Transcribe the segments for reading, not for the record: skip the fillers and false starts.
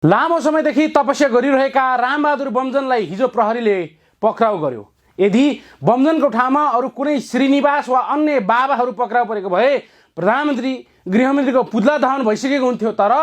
लामो समयदेखि तपस्या गरिरहेका रामबहादुर बमजनलाई हिजो प्रहरीले पक्राउ गर्यो। यदि बमजनको ठाउँमा अरू कुनै श्रीनिवास वा अन्य बाबाहरू पक्राउ परेको भए प्रधानमन्त्री गृहमन्त्रीको पुतला दहन भइसकेको हुन्थ्यो। तर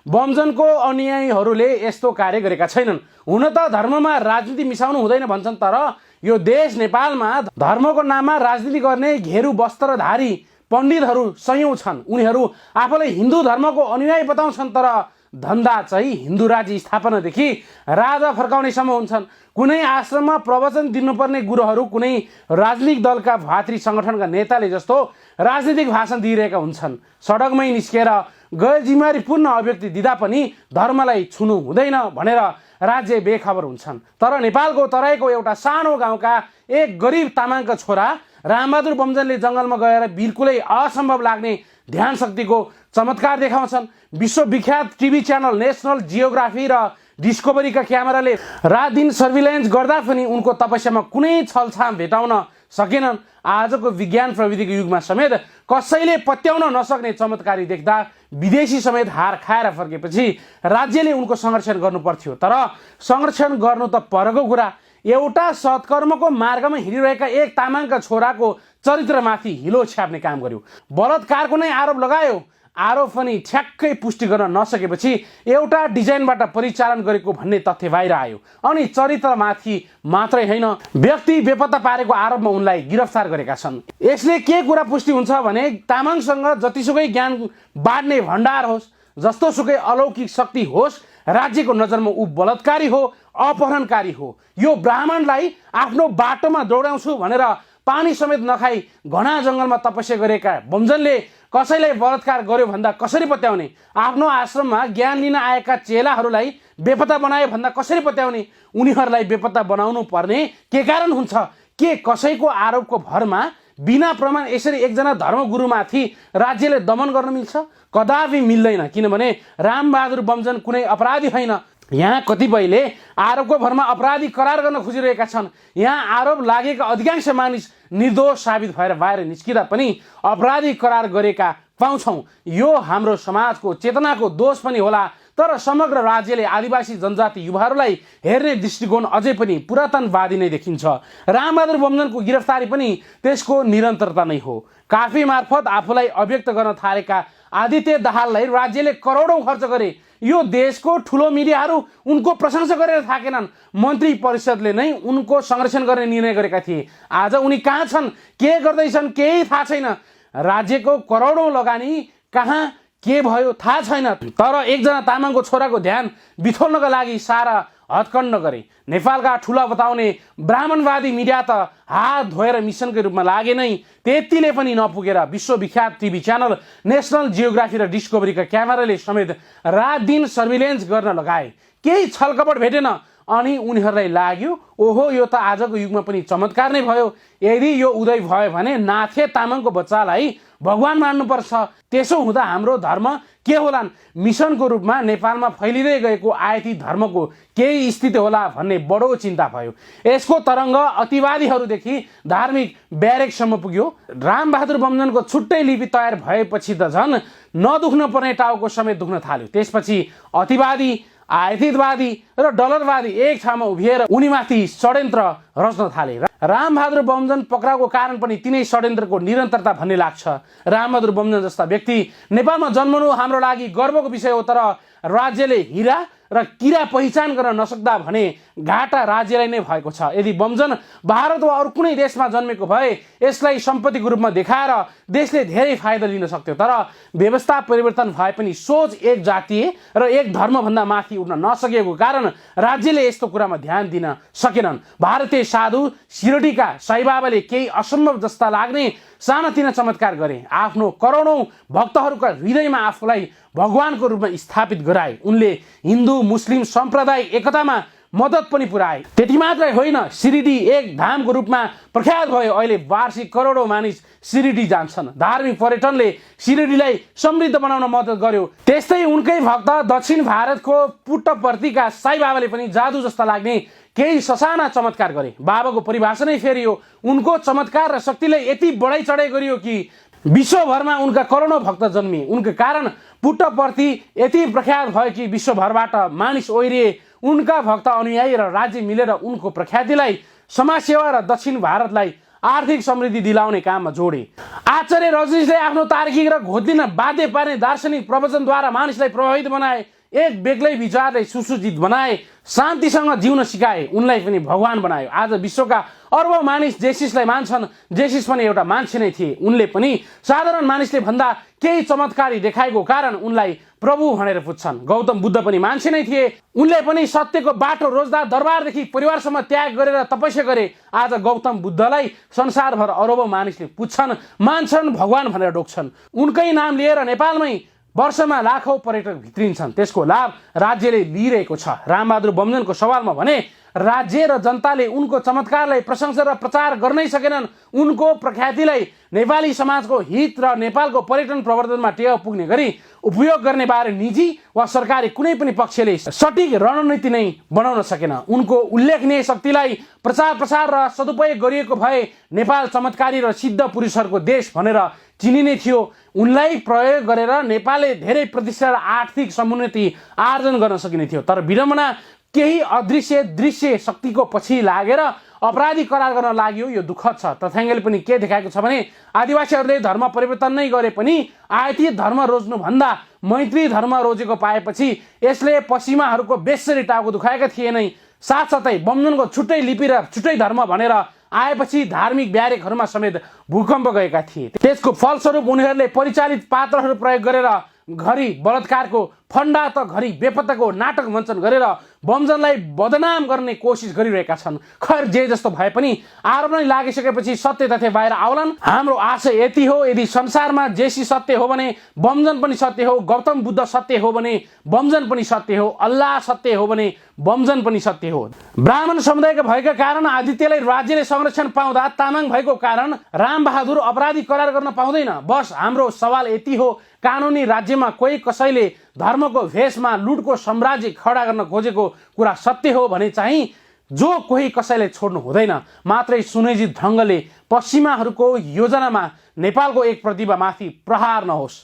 बमजनको अनुयायीहरूले यस्तो कार्य गरेका छैनन्। हुन त धर्ममा राजनीति मिसाउनु हुँदैन भन्छन्, तर यो देश नेपालमा धर्मको नाममा राजनीति गर्ने घेरू वस्त्रधारी पण्डितहरू सयौं छन्। उनीहरू आफूलाई हिन्दू धर्मको अनुयायी बताउँछन्, तर धन्दा चाहिँ हिन्दू राज्य स्थापनादेखि राजा फर्काउनेसम्म हुन्छन्। कुनै आश्रममा प्रवचन दिनुपर्ने गुरुहरू कुनै राजनीतिक दलका भातृ सङ्गठनका नेताले जस्तो राजनीतिक भाषण दिइरहेका हुन्छन्। सडकमै निस्केर गैर जिम्मेवारीपूर्ण अभिव्यक्ति दिँदा पनि धर्मलाई छुनु हुँदैन भनेर राज्य बेखबर हुन्छन्। तर नेपालको तराईको एउटा सानो गाउँका एक गरिब तामाङका छोरा रामबहादुर बमजनले जङ्गलमा गएर बिल्कुलै असम्भव लाग्ने ध्यान शक्तिको चमत्कार देखाउँछन्। विश्वविख्यात टिभी च्यानल नेसनल जियोग्राफी र डिस्कभरीका क्यामेराले रात दिन सर्भिलेन्स गर्दा पनि उनको तपस्यामा कुनै छलछाम भेटाउन सकेनन्। आजको विज्ञान प्रविधिको युगमा समेत कसैले पत्याउन नसक्ने चमत्कारी देख्दा विदेशी समेत हार खाएर फर्केपछि राज्यले उनको संरक्षण गर्नु पर्थ्यो। तर संरक्षण गर्नु त परको कुरा, एउटा सत्कर्मको मार्गमा हिँडिरहेका एक तामाङका छोराको चरित्रमाथि हिलो छ्याप्ने काम गर्यो। बलात्कारको नै आरोप लगायो। आरोप पनि ठ्याक्कै पुष्टि गर्न नसकेपछि एउटा डिजाइनबाट परिचालन गरेको भन्ने तथ्य बाहिर आयो। अनि चरित्रमाथि मात्रै होइन, व्यक्ति बेपत्ता पारेको आरोपमा उनलाई गिरफ्तार गरेका छन्। यसले के कुरा पुष्टि हुन्छ भने तामाङसँग जतिसुकै ज्ञान बाँड्ने भण्डार होस्, जस्तोसुकै अलौकिक शक्ति होस्, राज्यको नजरमा ऊ बलात्कारी हो, अपहरणकारी हो। यो ब्राह्मणलाई आफ्नो बाटोमा दौडाउँछु भनेर पानी समेत नखाई घना जङ्गलमा तपस्या गरेका बमजनले कसैलाई बलात्कार गर्यो भन्दा कसरी पत्याउने? आफ्नो आश्रममा ज्ञान लिन आएका चेलाहरूलाई बेपत्ता बनायो भन्दा कसरी पत्याउने? उनीहरूलाई बेपत्ता बनाउनु पर्ने के कारण हुन्छ? के कसैको आरोपको भरमा बिना प्रमाण यसरी एकजना धर्मगुरुमाथि राज्यले दमन गर्न मिल्छ? कदापि मिल्दैन। किनभने रामबहादुर बमजन कुनै अपराधी होइन। यहाँ कतिपयले आरोपको भरमा अपराधी करार गर्न खोजिरहेका छन्। यहाँ आरोप लागेका अधिकांश मानिस निर्दोष साबित भएर बाहिर निस्किँदा पनि अपराधी करार गरेका पाउँछौँ। यो हाम्रो समाजको चेतनाको दोष पनि होला। तर समग्र राज्यले आदिवासी जनजाति युवाहरूलाई हेर्ने दृष्टिकोण अझै पनि पुरातनवादी नै देखिन्छ। रामबहादुर बमजनको गिरफ्तारी पनि त्यसको निरन्तरता नै हो। काफी मार्फत आफूलाई अभिव्यक्त गर्न थालेका आदित्य दाहाललाई राज्यले करोडौं खर्च गरे। यो देशको ठुलो मिडियाहरू उनको प्रशंसा गरेर थाकेनन्। मन्त्री परिषदले नै उनको संरक्षण गर्ने निर्णय गरेका थिए। आज उनी कहाँ छन्, के गर्दैछन्, केही थाहा छैन। राज्यको करोडौं लगानी कहाँ के भयो थाहा छैन। तर एकजना तामाङको छोराको ध्यान बिथोल्नका लागि सारा हत्कण्ड गरे। नेपालका ठुला बताउने ब्राह्मणवादी मिडिया त हात धोएर मिसनकै रूपमा लागे नै। त्यतिले पनि नपुगेर विश्वविख्यात टिभी च्यानल नेसनल जियोग्राफी र डिस्कभरीका क्यामेराले समेत रात दिन सर्भिलेन्स गर्न लगाए। केही छलकपट भेटेन अनि उनीहरूलाई लाग्यो ओहो यो त आजको युगमा पनि चमत्कार नै भयो। यदि यो उदय भयो भने नाथे तामाङको बच्चालाई भगवान मान्नुपर्छ। त्यसो हुँदा हाम्रो धर्म के होलान्? मिसनको रूपमा नेपालमा फैलिँदै गएको आयाती धर्मको केही स्थिति होला भन्ने बडो चिन्ता भयो। यसको तरङ्ग अतिवादीहरूदेखि धार्मिक ब्यारेकसम्म पुग्यो। रामबहादुर बमजनको छुट्टै लिपि तयार भएपछि त झन् नदुख्न पर्ने टाउको समेत दुख्न थाल्यो। त्यसपछि अतिवादी, आयातीवादी र डलरवादी एक ठाउँमा उभिएर उनीमाथि षड्यन्त्र रच्न थाले। रामबहादुर बमजन पक्राउको कारण पनि तिनै षड्यन्त्रको निरन्तरता भन्ने लाग्छ। रामबहादुर बमजन जस्ता व्यक्ति नेपालमा जन्मनु हाम्रो लागि गर्वको विषय हो। तर राज्यले हिरा र किरा पहिचान गर्न नसक्दा भने घाटा राज्यलाई नै भएको छ। यदि बमजन भारत वा अरू कुनै देशमा जन्मेको भए यसलाई सम्पत्तिको रूपमा देखाएर देशले धेरै फाइदा लिन सक्थ्यो। तर व्यवस्था परिवर्तन भए पनि सोच एक जातीय र एक धर्मभन्दा माथि उठ्न नसकेको कारण राज्यले यस्तो कुरामा ध्यान दिन सकेनन्। भारतीय साधु शिरडीका साईबाबाले केही असम्भव जस्ता लाग्ने सानातिना चमत्कार गरे। आफ्नो करोडौं भक्तहरूका हृदयमा आफूलाई भगवानको रूपमा स्थापित गराए। उनले हिन्दू मुस्लिम सम्प्रदाय एकतामा मद्दत पनि पुर्याए। त्यति मात्रै होइन, शिरडी एक धामको रूपमा प्रख्यात भयो। अहिले वार्षिक करोडौं मानिस शिरडी जान्छन्। धार्मिक पर्यटनले शिरडीलाई समृद्ध बनाउन मद्दत गर्यो। त्यस्तै उनकै भक्त दक्षिण भारतको पुट्टपर्तीका साईबाबाले पनि जादु जस्ता लाग्ने केही ससाना चमत्कार गरे। बाबाको परिभाषा नै फेरियो। उनको चमत्कार र शक्तिले यति बढाइ चढाइ गरियो कि विश्वभरमा उनका करोडौं भक्त जन्मिए। उनका कारण पुट्टप्रति यति प्रख्यात भयो कि विश्वभरबाट मानिस ओइरिए। उनका भक्त अनुयायी र राज्य मिलेर उनको प्रख्यातिलाई समाजसेवा र दक्षिण भारतलाई आर्थिक समृद्धि दिलाउने काममा जोडे। आचार्य रजनीशले आफ्नो तार्किक र घोद्दिन बाध्य पार्ने दार्शनिक प्रवचनद्वारा मानिसलाई प्रभावित बनाए, एक बेग्लै विचारले सुसूचित बनाए, शान्तिसँग जिउन सिकाए, उनलाई पनि भगवान बनायो। आज विश्वका अर्बौं मानिस जेसिसलाई मान्छन्। जेसिस पनि एउटा मान्छे नै थिए। उनले पनि साधारण मानिसले भन्दा केही चमत्कारी देखाएको कारण उनलाई प्रभु भनेर पुज्छन्। गौतम बुद्ध पनि मान्छे नै थिए। उनले पनि सत्यको बाटो रोज्दा दरबारदेखि परिवारसम्म त्याग गरेर तपस्या गरे। आज गौतम बुद्धलाई संसारभर अरबौं मानिसले पुज्छन्, मान्छन्, भगवान भनेर डोक्छन्। उनकै नाम लिएर नेपालमै वर्षमा लाखौं पर्यटक भित्रिन्छन्। त्यसको लाभ राज्यले लिइरहेको छ। रामबहादुर बमजनको सवालमा भने राज्य र जनताले उनको चमत्कारलाई प्रशंसा र प्रचार गर्नै सकेनन्। उनको प्रख्यातिलाई नेपाली समाजको हित र नेपालको पर्यटन प्रवर्धनमा टेवा पुग्ने गरी उपयोग गर्ने बारे निजी वा सरकारी कुनै पनि पक्षले सटिक रणनीति नै बनाउन सकेन। उनको उल्लेखनीय शक्तिलाई प्रचार प्रसार र सदुपयोग गरिएको भए नेपाल चमत्कारी र सिद्ध पुरुषहरूको देश भनेर चिनिने थियो। उनलाई प्रयोग गरेर नेपालले धेरै प्रतिष्ठा र आर्थिक समुन्नति आर्जन गर्न सकिने थियो। तर विडम्बना केही अदृश्य दृश्य शक्तिको पछि लागेर अपराधी करार गर्न लाग्यो। यो दुःखद छ। तथ्याङ्कले पनि के देखाएको छ भने आदिवासीहरूले धर्म परिवर्तन नै गरे पनि आयातित धर्म रोज्नुभन्दा मैत्री धर्म रोजेको पाएपछि यसले पश्चिमाहरूको बेसरी टाउको दुखाएका थिए नै। साथसाथै बमजनको छुट्टै लिपि र छुट्टै धर्म भनेर आएपछि धार्मिक ब्यारेकहरूमा समेत भूकम्प गएका थिए। त्यसको फलस्वरूप उनीहरूले परिचालित पात्रहरू प्रयोग गरेर घरि बलात्कारको फन्डा त घरि बेपत्ताको नाटक मञ्चन गरेर बमजनलाई बदनाम गर्ने कोसिस गरिरहेका छन्। खैर जे जस्तो भए पनि आरोप नै लागिसकेपछि सत्य तथ्य बाहिर आउलान्। हाम्रो आशय यति हो, यदि संसारमा जेसी सत्य हो भने बमजन पनि सत्य हो, गौतम बुद्ध सत्य हो भने बमजन पनि सत्य हो, अल्लाह सत्य हो भने बमजन पनि सत्य हो। ब्राह्मण समुदायका भएका कारण आदित्यलाई राज्यले संरक्षण पाउँदा तामाङ भएको कारण रामबहादुर अपराधी करार गर्न पाउँदैन। बस हाम्रो सवाल यति हो, कानुनी राज्यमा कोही कसैले धर्मको भेषमा लुटको साम्राज्य खडा गर्न खोजेको कुरा सत्य हो भने चाहिँ जो कोही कसैले छोड्नु हुँदैन। मात्रै सुनियोजित ढङ्गले पश्चिमाहरूको योजनामा नेपालको एक प्रतिभामाथि प्रहार नहोस्।